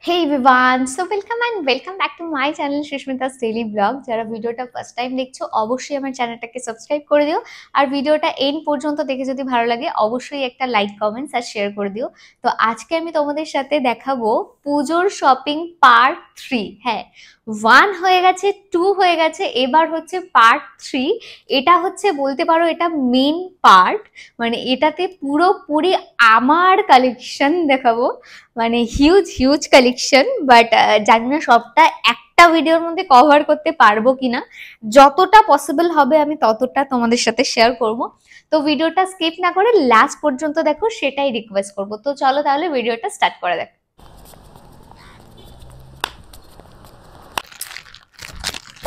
Hey everyone, so welcome back to my channel Shrishmita's Daily Vlog. যারা ভিডিওটা first time দেখছো অবশ্যই আমার চ্যানেলটাকে সাবস্ক্রাইব করে দিও আর ভিডিওটা এন্ড পর্যন্ত দেখে যদি ভালো লাগে অবশ্যই একটা লাইক কমেন্টস আর শেয়ার করে দিও। তো আজকে আমি তোমাদের সাথে দেখাবো পুজোর শপিং পার্ট 3। হ্যাঁ, 1 হয়ে গেছে, 2 হয়ে গেছে, এবার হচ্ছে পার্ট 3। এটা হচ্ছে বলতে পারো এটা মেইন পার্ট, মানে এটাতে পুরোপুরি আমার কালেকশন দেখাবো, মানে হিউজ কালেকশন। বাট জানি না সবটা একটা ভিডিওর মধ্যে কভার করতে পারবো কিনা। যতটা পসিবল হবে আমি ততটা তোমাদের সাথে শেয়ার করব। তো ভিডিওটা স্কিপ না করে লাস্ট পর্যন্ত দেখো, সেটাই রিকোয়েস্ট করব। তো চলো তাহলে ভিডিওটা স্টার্ট করা যাক।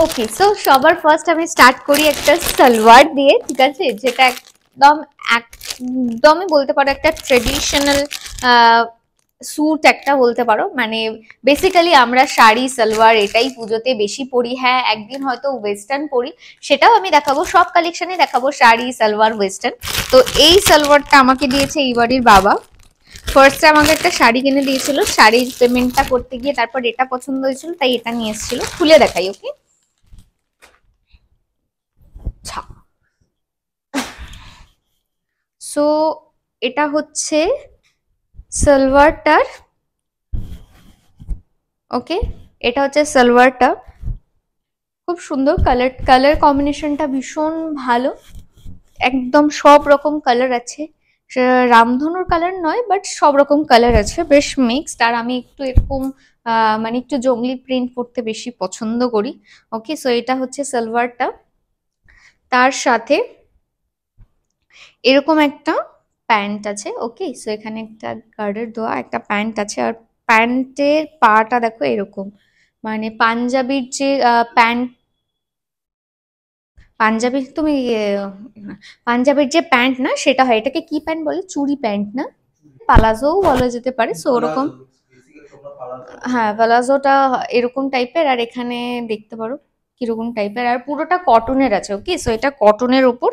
ওকে, সো সবার ফার্স্ট আমি স্টার্ট করি একটা সালোয়ার দিয়ে, ঠিক আছে, যেটা একদমই বলতে পারো একটা ট্রেডিশনাল স্যুট একটা বলতে পারো। মানে বেসিক্যালি আমরা শাড়ি সালোয়ার এটাই পুজোতে বেশি পরি। হ্যাঁ, একদিন হয়তো ওয়েস্টার্ন পরি, সেটাও আমি দেখাবো, সব কালেকশনে দেখাবো শাড়ি সালোয়ার ওয়েস্টার্ন। তো এই সালোয়ারটা আমাকে দিয়েছে এই বাড়ির বাবা। ফার্স্টে আমাকে একটা শাড়ি কিনে দিয়েছিল, শাড়ির পেমেন্টটা করতে গিয়ে তারপর এটা পছন্দ হয়েছিল তাই এটা নিয়ে এসেছিল। খুলে দেখাই। ওকে, সো এটা হচ্ছে সালোয়ারটার। ওকে, এটা হচ্ছে সালোয়ারটা, খুব সুন্দর। কালার কম্বিনেশনটা ভীষণ ভালো, একদম সব রকম কালার আছে। রামধনুর কালার নয়, বাট সব রকম কালার আছে, বেশ মিক্সড। আর আমি একটু এরকম মানে একটু জঙ্গলি প্রিন্ট পরতে বেশি পছন্দ করি। ওকে, সো এটা হচ্ছে সালোয়ারটা, তার সাথে এরকম একটা প্যান্ট আছে। ওকে, সো এখানে একটা গার্ডার দেওয়া একটা প্যান্ট আছে, আর প্যান্টের পাটা দেখো এরকম, মানে পাঞ্জাবির যে প্যান্ট, পাঞ্জাবি তুমি পাঞ্জাবির যে প্যান্ট না সেটা হয়, এটাকে কি প্যান্ট বলে, চুড়ি প্যান্ট না, পালাজোও বলা যেতে পারে। সো ওরকম, হ্যাঁ পালাজোটা এরকম টাইপের। আর এখানে দেখতে পারো কিরকম টাইপের, আর পুরোটা কটনের আছে। ওকে, সো এটা কটনের ওপর,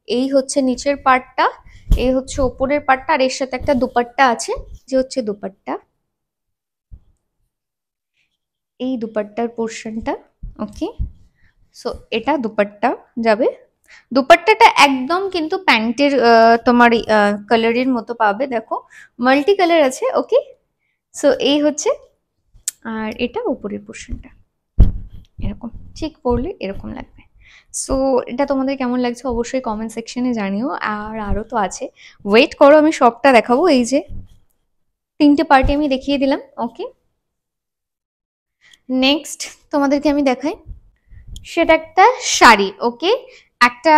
এই হচ্ছে নিচের পার্টটা, এই হচ্ছে ওপরের পার্টটা, আর এর সাথে একটা দুপাট্টা আছে, যে হচ্ছে দুপাট্টা, এই দুপাট্টার পোর্শনটা। ওকে, সো এটা দুপাট্টা যাবে। দুপাট্টাটা একদম কিন্তু প্যান্টের তোমার কালারের মতো পাবে, দেখো মাল্টি কালার আছে। ওকে, সো এই হচ্ছে, আর এটা উপরের পোর্শনটা এরকম, ঠিক পরলে এরকম লাগবে। সো এটা তোমাদের কেমন লাগছে অবশ্যই কমেন্ট সেকশনে জানিও। আর আরো তো আছে, ওয়েট করো আমি সবটা দেখাবো। এই যে 3টে পার্টি আমি দেখিয়ে দিলাম। ওকে, নেক্সট তোমাদেরকে আমি দেখাই, সেটা একটা শাড়ি। ওকে, একটা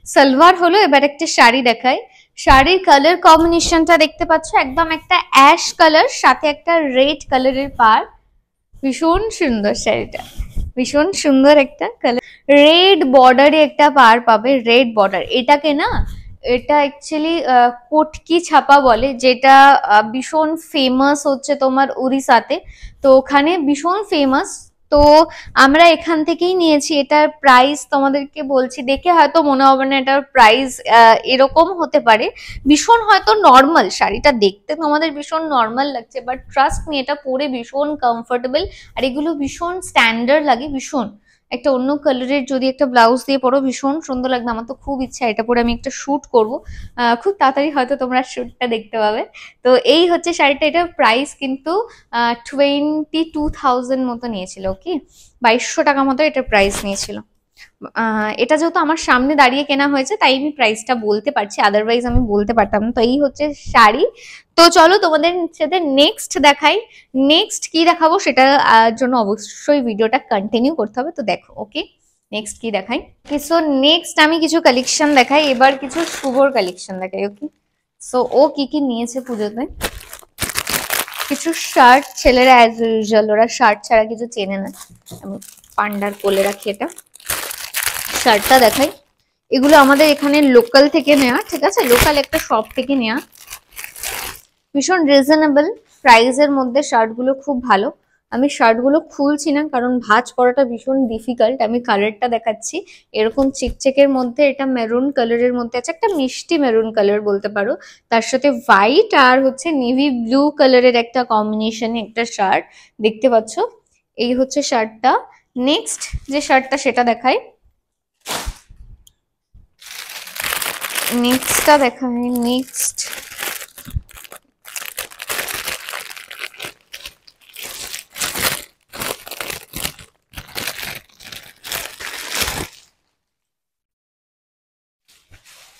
সালোয়ার হলো, এবার একটা শাড়ি দেখাই। শাড়ির কালার কম্বিনেশনটা দেখতে পাচ্ছ, একদম একটা অ্যাশ কালার, সাথে একটা রেড কালারের পার। ভীষণ সুন্দর শাড়িটা, ভীষণ সুন্দর একটা কালার। রেড বর্ডারে একটা পার পাবে, রেড বর্ডার। এটাকে না, এটা অ্যাকচুয়ালি কটকি ছাপা বলে, যেটা ভীষণ ফেমাস হচ্ছে তোমার উড়িষ্যাতে। তো ওখানে ভীষণ ফেমাস। তো আমরা এখান থেকেই নিয়েছি। এটার প্রাইস তোমাদেরকে বলছি, দেখে হয়তো মনে হবে না এটার প্রাইস এরকম হতে পারে, ভীষণ হয়তো নর্মাল। শাড়িটা দেখতে তোমাদের ভীষণ নর্মাল লাগছে, বাট ট্রাস্ট মি এটা পরে ভীষণ কমফোর্টেবল। আর এগুলো ভীষণ স্ট্যান্ডার্ড লাগে, ভীষণ। একটা অন্য কালারের যদি একটা ব্লাউজ দিয়ে পরো ভীষণ সুন্দর লাগবে। আমার তো খুব ইচ্ছা এটা পরে আমি একটা শুট করবো, খুব তাড়াতাড়ি হয়তো তোমরা শুটটা দেখতে পাবে। তো এই হচ্ছে শাড়িটা, এটার প্রাইস কিন্তু 22,000 মতো নিয়েছিল। ওকে, 2200 টাকা মতো এটার প্রাইস নিয়েছিল। এটা যেহেতু আমার সামনে দাঁড়িয়ে কেনা হয়েছে তাই আমি প্রাইসটা বলতে পারছি, আদারওয়াইজ আমি বলতে পারতাম না। তো এই হচ্ছে শাড়ি। তো চলো তোমাদের সাথে নেক্সট দেখাই। নেক্সট কি দেখাবো সেটার জন্য অবশ্যই ভিডিওটা কন্টিনিউ করতে হবে। তো দেখো, ওকে নেক্সট কি দেখাই। সো নেক্সট আমি কিছু কালেকশন দেখাই, এবার কিছু শুভর কালেকশন দেখাই। ওকে, সো ও কি কি নিয়েছে পুজোতে। কিছু শার্ট, ছেলেরা অ্যাজ ইউজুয়াল ওরা শার্ট ছাড়া কিছু চেনে না। আমি পান্ডার কোলে রাখি এটা, শার্টটা দেখাই। এগুলো আমাদের এখানে লোকাল থেকে নেওয়া, ঠিক আছে, লোকাল একটা শপ থেকে নেওয়া, ভীষণ রিজনেবল প্রাইসের মধ্যে শার্টগুলো খুব ভালো। আমি শার্টগুলো খুলছি না কারণ ভাঁজ করাটা ভীষণ ডিফিকাল্ট। আমি কালারটা দেখাচ্ছি, এরকম চিকচেকের মধ্যে, এটা মেরুন কালারের মধ্যে আছে, একটা মিষ্টি মেরুন কালার বলতে পারো। তার সাথে হোয়াইট আর হচ্ছে নেভি ব্লু কালারের একটা কম্বিনেশনে একটা শার্ট দেখতে পাচ্ছ। এই হচ্ছে শার্টটা। নেক্সট যে শার্টটা সেটা দেখাই, নেক্সটটা দেখাই। নেক্সট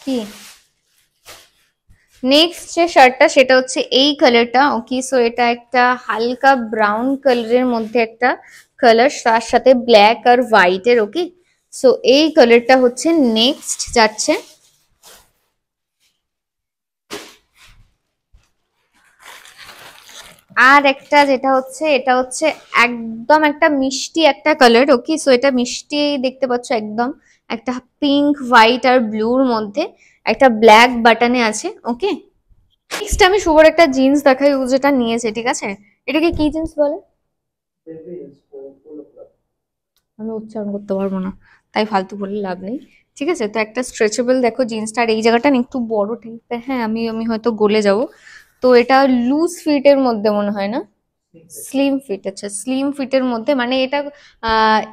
কি, নেক্সট যে শার্টটা সেটা হচ্ছে এই কালারটা। ওকে, সো এটা একটা হালকা ব্রাউন কালারের মধ্যে একটা কালার, তার সাথে ব্ল্যাক আর হোয়াইটের। ওকে, সো এই কালারটা হচ্ছে নেক্সট যাচ্ছে। আর একটা যেটা হচ্ছে, এটা হচ্ছে একদম একটা মিষ্টি একটা কালার। ওকে, সো এটা মিষ্টি দেখতে পাচ্ছ, একদম একটা পিঙ্ক হোয়াইট আর ব্লুর মধ্যে একটা ব্ল্যাক বাটনে আছে। ওকে, নেক্সট আমি শুভর একটা জিন্স দেখাই, ও যেটা নিয়েছে। ঠিক আছে, এটাকে কি জিন্স বলে আমি উচ্চারণ করতে পারবো না, তাই ফালতু বলে লাভ নেই। ঠিক আছে, তো একটা স্ট্রেচেবল দেখো জিন্সটা, আর এই জায়গাটা না একটু বড় টাইপের। হ্যাঁ, আমি আমি হয়তো গলে যাব। তো এটা লুজ ফিটের মধ্যে মনে হয় না, স্লিম ফিট। আচ্ছা, স্লিম ফিটের মধ্যে, মানে এটা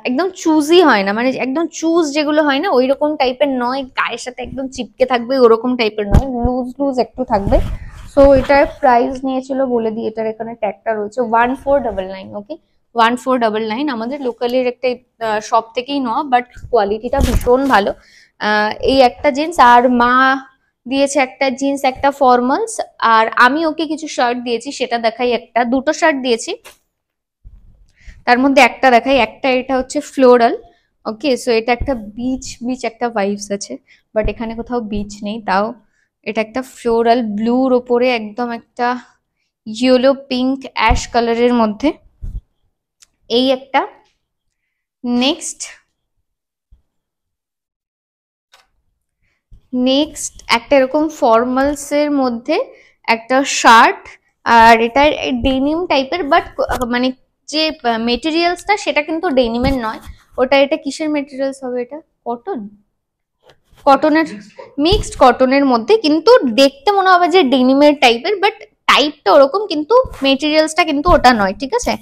একদম চুজি হয় না, মানে একদম চুজ যেগুলো হয় না ওই রকম টাইপের নয়, গায়ের সাথে একদম চিপকে থাকবে ওরকম টাইপের নয়, লুজ লুজ একটু থাকবে। সো এটার প্রাইস নিয়েছিল বলে দিই, এটার এখানে ট্যাগটা রয়েছে 1499। ওকে, 1499 আমাদের লোকালের একটা শপ থেকেই নেওয়া, বাট কোয়ালিটিটা ভীষণ ভালো। এই একটা জিন্স, আর মা দিয়েছে একটা জিন্স, একটা ফর্মালস, আর আমি ওকে কিছু শার্ট দিয়েছি, সেটা দেখাই। একটা দুটো শার্ট দিয়েছি, তার মধ্যে একটা দেখাই। একটা এটা হচ্ছে ফ্লোরাল। ওকে, সো এটা একটা বিচ বিচ একটা ভাইবস আছে, বাট এখানে কোথাও বিচ নেই। তাও এটা একটা ফ্লোরাল ব্লুর ওপরে একদম একটা ইয়েলো পিঙ্ক অ্যাশ কালারের মধ্যে, এই একটা। নেক্সট নেক্সট একটা এরকম ফর্মালস এর মধ্যে একটা শার্ট, আর এটা ডেনিম টাইপের, বাট মানে যে মেটেরিয়ালসটা সেটা কিন্তু ডেনিমের নয়। ওটা, এটা কিসের মেটেরিয়ালস হবে, এটা কটন, কটনের, মিক্সড কটনের মধ্যে, কিন্তু দেখতে মনে হবে যে ডেনিমের টাইপের, বাট টাইপটা ওরকম, কিন্তু মেটেরিয়ালসটা কিন্তু ওটা নয়। ঠিক আছে,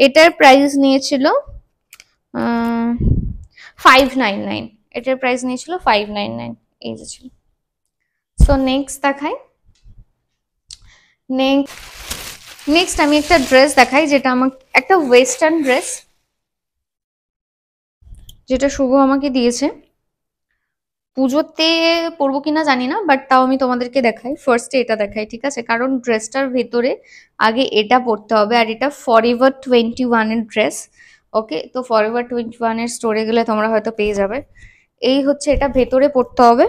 এটার প্রাইস নিয়েছিল 599। এটার প্রাইস নিয়েছিল 599, এই যে ছিল। সো নেক্সট দেখাই। নেক্সট আমি একটা ড্রেস দেখাই, যেটা আমার একটা ওয়েস্টার্ন ড্রেস, যেটা শুভ আমাকে দিয়েছে। পুজোতে পরবো কিনা জানি না, বাট তাও আমি তোমাদেরকে দেখাই। ফার্স্টে এটা দেখাই, ঠিক আছে, কারণ ড্রেসটার ভেতরে আগে এটা পরতে হবে। আর এটা ফরএভার 21 এর ড্রেস। ওকে, তো ফরএভার 21 এর স্টোরে গেলে তোমরা হয়তো পেয়ে যাবে। এই হচ্ছে, এটা ভেতরে পরতে হবে,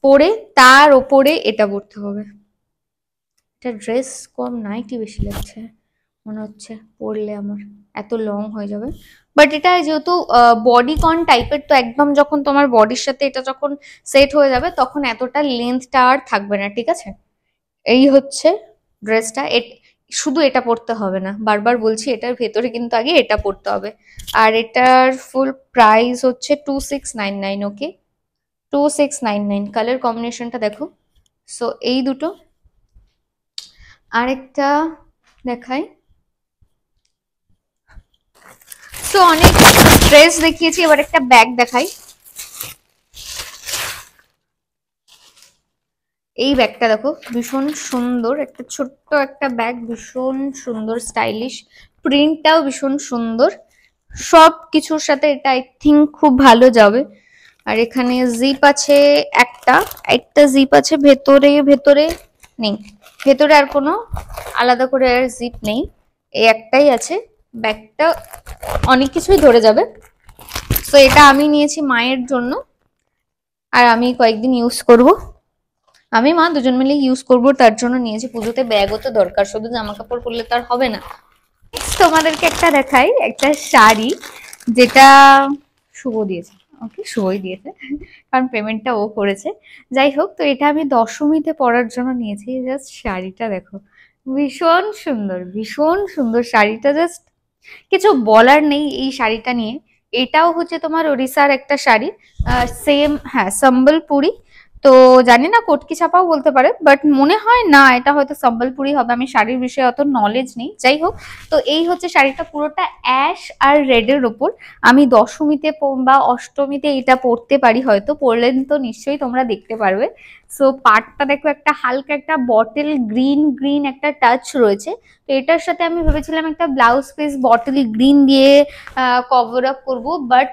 পরে তার ওপরে এটা পরতে হবে। এটা ড্রেস কম নাইটি বেশি লাগছে মনে হচ্ছে, পরলে আমার এত লং হয়ে যাবে। বাট এটা যেহেতু বডি কন টাইপের, তো একদম যখন তোমার বডির সাথে এটা যখন সেট হয়ে যাবে তখন এতটা লেন্থটা আর থাকবে না। ঠিক আছে, এই হচ্ছে ড্রেসটা। শুধু এটা পরতে হবে না, বারবার বলছি, এটার ভেতরে কিন্তু আগে এটা পরতে হবে। আর এটার ফুল প্রাইস হচ্ছে 2699। ওকে, 2699। কালার কম্বিনেশনটা দেখো। সো এই দুটো। আরেকটা দেখাই। তো অনেক ড্রেস দেখিয়েছি, এবার একটা ব্যাগ দেখাই। এই ব্যাগটা দেখো, ভীষণ সুন্দর, একটা ছোট্ট একটা ব্যাগ, ভীষণ সুন্দর স্টাইলিশ, প্রিন্টটাও ভীষণ সুন্দর, সব কিছুর সাথে এটা আই থিঙ্ক খুব ভালো যাবে। আর এখানে জিপ আছে, একটা একটা জিপ আছে ভেতরে, ভেতরে নেই, ভেতরে আর কোনো আলাদা করে আর জিপ নেই, এই একটাই আছে। ব্যাগটা অনেক কিছুই ধরে যাবে। তো এটা আমি নিয়েছি মায়ের জন্য, আর আমি কয়েকদিন ইউজ করব, আমি মা দুজন মিলে ইউজ করব, তার জন্য নিয়েছি। পুজোতে ব্যাগও তো দরকার, শুধু জামা কাপড় পরলে তার হবে না। তোমাদেরকে একটা দেখাই, একটা শাড়ি, যেটা শুভ দিয়েছে। ওকে, শুভই দিয়েছে, কারণ পেমেন্টটা ও করেছে। যাই হোক, তো এটা আমি দশমীতে পরার জন্য নিয়েছি। জাস্ট শাড়িটা দেখো, ভীষণ সুন্দর, ভীষণ সুন্দর শাড়িটা, জাস্ট কিছু বলার নেই এই শাড়িটা নিয়ে। এটাও হচ্ছে তোমার ওড়িশার একটা শাড়ি, সেম, হ্যাঁ, সম্বলপুরি। তো জানি না কটকি ছাপাও বলতে পারে, বাট মনে হয় না, এটা হয়তো সম্বলপুরি হবে। আমি শাড়ির বিষয়ে অত নলেজ নেই, যাই হোক। তো এই হচ্ছে শাড়িটা, পুরোটা অ্যাশ আর রেড এর ওপর। আমি দশমীতে বা অষ্টমীতে এটা পরতে পারি, হয়তো পরলেন তো নিশ্চয়ই তোমরা দেখতে পারবে। সো পাড়টা দেখো, একটা হালকা একটা বটল গ্রিন গ্রিন একটা টাচ রয়েছে। তো এটার সাথে আমি ভেবেছিলাম একটা ব্লাউজ পিস বটল গ্রিন দিয়ে কভার আপ করবো, বাট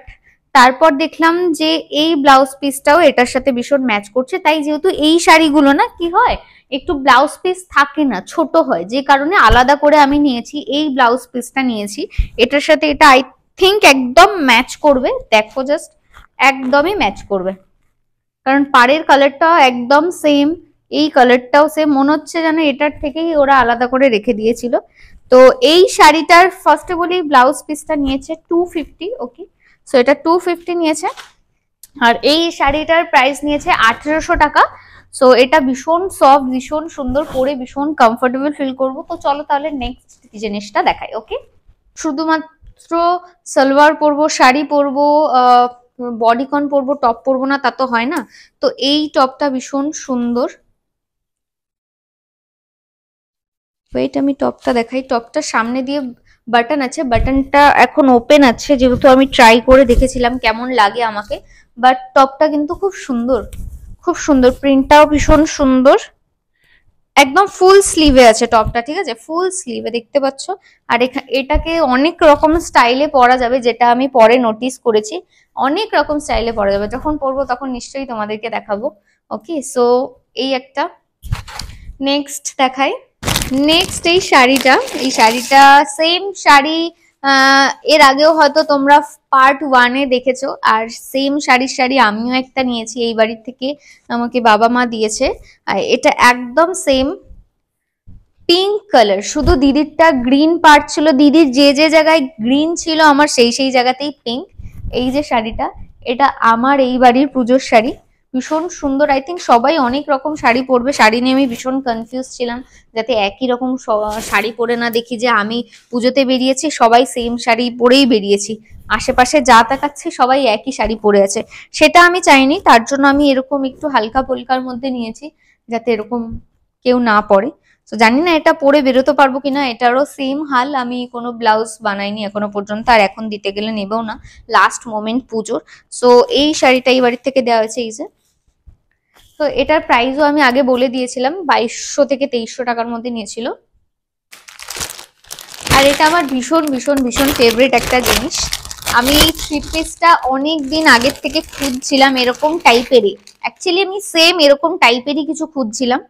তারপর দেখলাম যে এই ব্লাউজ পিসটাও এটার সাথে ভীষণ ম্যাচ করছে। তাই যেহেতু এই শাড়িগুলো না কি হয়, একটু ব্লাউজ পিস থাকে না, ছোট হয়, যে কারণে আলাদা করে আমি নিয়েছি, এই ব্লাউজ পিসটা নিয়েছি। এটার সাথে এটা আই থিঙ্ক একদম ম্যাচ করবে, দেখো জাস্ট, একদমই ম্যাচ করবে। কারণ পাড়ের কালারটাও একদম সেম, এই কালারটাও সেম, মনে হচ্ছে যেন এটার থেকেই ওরা আলাদা করে রেখে দিয়েছিল। তো এই শাড়িটার ফার্স্টে বলি, ব্লাউজ পিসটা নিয়েছে 250, ওকে। সো এটা 250 নিয়েছে, আর এই শাড়িটার প্রাইস নিয়েছে 1800 টাকা। সো এটা ভীষণ সফট, ভীষণ সুন্দর, পরে ভীষণ কমফোর্টেবল ফিল করবো। তো চলো তাহলে নেক্সট জিনিসটা দেখাই, ওকে। শুধুমাত্র সালোয়ার পরবো, শাড়ি পরবো, বডিকন পরবো, টপ পরবো না, তা তো হয় না। তো এই টপটা ভীষণ সুন্দর। ওয়েট, আমি টপটা দেখাই। টপটার সামনে দিয়ে বাটন আছে, বাটনটা এখন ওপেন আছে, যেহেতু আমি ট্রাই করে দেখেছিলাম কেমন লাগে আমাকে। বাট টপটা কিন্তু খুব সুন্দর, খুব সুন্দর, প্রিন্টটাও ভীষণ সুন্দর। একদম ফুল স্লিভে আছে টপটা, ঠিক আছে, ফুল স্লিভে দেখতে পাচ্ছ। আর এটাকে অনেক রকম স্টাইলে পরা যাবে, যেটা আমি পরে নোটিস করেছি। অনেক রকম স্টাইলে পরা যাবে, যখন পরবো তখন নিশ্চয়ই তোমাদেরকে দেখাবো। ওকে, সো এই একটা। নেক্সট দেখাই। নেক্সট এই শাড়িটা সেম শাড়ি, এর আগেও হয়তো তোমরা পার্ট 1-এ দেখেছো। আর সেম শাড়ি আমিও একটা নিয়েছি এই বাড়ির থেকে, আমাকে বাবা মা দিয়েছে। আর এটা একদম সেম পিঙ্ক কালার, শুধু দিদিরটা গ্রিন পার্ট ছিল, দিদির যে যে জায়গায় গ্রিন ছিল আমার সেই সেই জায়গাতেই পিঙ্ক। এই যে শাড়িটা, এটা আমার এই বাড়ির পুজোর শাড়ি, ভীষণ সুন্দর। আই থিঙ্ক সবাই অনেক রকম শাড়ি পরবে, শাড়ি নিয়ে আমি ভীষণ কনফিউজ ছিলাম, যাতে একই রকম শাড়ি পরে না দেখি যে আমি পুজোতে বেরিয়েছি সবাই সেম শাড়ি পরেই বেরিয়েছি, আশেপাশে যা তাকাচ্ছে সবাই একই শাড়ি পরে আছে। সেটা আমি চাইনি, তার জন্য আমি এরকম একটু হালকা পলকার মধ্যে নিয়েছি, যাতে এরকম কেউ না পরে। তো জানি না এটা পরে বেরোতে পারবো কিনা, এটারও সেম হাল, আমি কোনো ব্লাউজ বানাইনি এখনো পর্যন্ত, আর এখন দিতে গেলে নেবেও না, লাস্ট মোমেন্ট পুজোর। সো এই শাড়িটা এই বাড়ির থেকে দেওয়া হয়েছে, এই যে। তো এটার প্রাইসও আমি আগে বলে দিয়েছিলাম, 2200 থেকে 2300 টাকার মধ্যে নিয়েছিল। আর এটা আমার ভীষণ ভীষণ ভীষণ ফেভারিট একটা জিনিস। আমি এই থ্রি পিসটা অনেক দিন আগের থেকে খুঁজছিলাম, এরকম টাইপেরই, অ্যাকচুয়ালি আমি সেম এরকম টাইপেরই কিছু খুঁজছিলাম,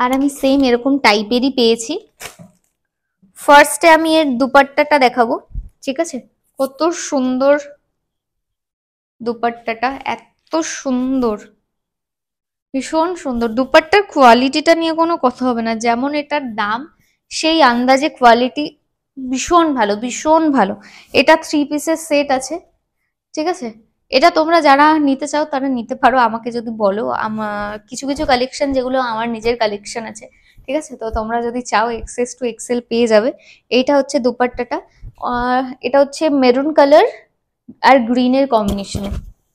আর আমি সেম এরকম টাইপেরই পেয়েছি। ফার্স্টে আমি এর দুপাট্টাটা দেখাবো, ঠিক আছে। কত সুন্দর দুপাট্টাটা, এত সুন্দর, ভীষণ সুন্দর। দুপাট্টার কোয়ালিটিটা নিয়ে কোনো কথা হবে না, যেমন এটার দাম সেই আন্দাজে কোয়ালিটি ভীষণ ভালো, ভীষণ ভালো। এটা 3 পিসের সেট আছে, ঠিক আছে। এটা তোমরা যারা নিতে চাও তারা নিতে পারো, আমাকে যদি বলো। আমার কিছু কিছু কালেকশন যেগুলো আমার নিজের কালেকশন আছে, ঠিক আছে, তো তোমরা যদি চাও এক্সেস টু এক্সেল পেয়ে যাবে। এইটা হচ্ছে দুপাট্টাটা, এটা হচ্ছে মেরুন কালার আর গ্রিনের কম্বিনেশনে,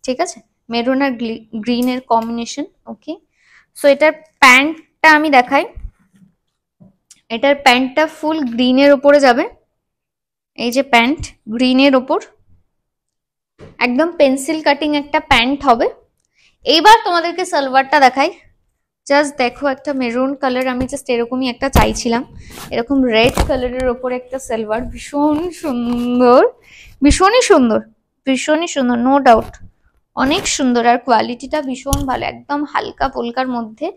ঠিক আছে, মেরুন আর গ্রিনের কম্বিনেশন, ওকে। সো এটার প্যান্টটা আমি দেখাই। এটার প্যান্টটা ফুল গ্রিনের ওপরে যাবে, এই যে প্যান্ট গ্রিনের ওপর, একদম পেন্সিল কাটিং একটা প্যান্ট হবে। এইবার তোমাদেরকে সালোয়ারটা দেখাই। জাস্ট দেখো, একটা মেরুন কালার, আমি জাস্ট এরকমই একটা চাইছিলাম, এরকম রেড কালারের ওপর একটা সালোয়ার, ভীষণ সুন্দর, ভীষণই সুন্দর, ভীষণই সুন্দর, নো ডাউট, অনেক সুন্দর। আর কোয়ালিটিটা ভীষণ ভালো, একদম হালকা পোলকার মধ্যে,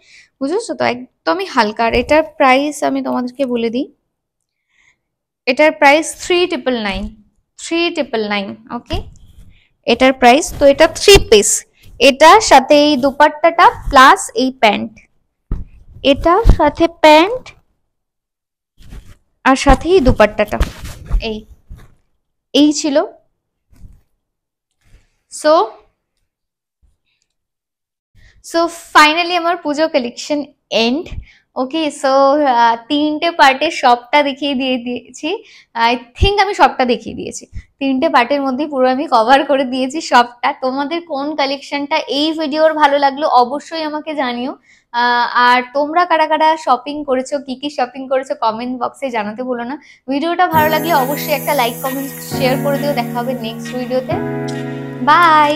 বুঝেছো তো, একদমই হালকা। আর এটার প্রাইস আমি তোমাদেরকে বলে দিই, এটার প্রাইস 3999, 3999, ওকে। এটার প্রাইস, তো এটা 3 পিস, এটার সাথে এই দুপাট্টাটা প্লাস এই প্যান্ট, এটা সাথে প্যান্ট আর সাথে এই দুপাট্টাটা, এই এই ছিল। সো সো ফাইনালি আমার পুজো কালেকশন এন্ড। ওকে, সো তিনটে পার্টে সবটা দেখিয়ে দিয়েছি। আই থিঙ্ক আমি সবটা দেখিয়ে দিয়েছি। তিনটে পার্টের মধ্যে পুরো আমি কভার করে দিয়েছি সবটা। তোমাদের কোন কালেকশনটা এই ভিডিওর ভালো লাগলো অবশ্যই আমাকে জানিও। আর তোমরা কারা কারা শপিং করেছো, কি কি শপিং করেছো কমেন্ট বক্সে জানাতে ভুলো না। ভিডিওটা ভালো লাগলে অবশ্যই একটা লাইক কমেন্ট শেয়ার করে দিও। দেখা হবে নেক্সট ভিডিওতে। বাই।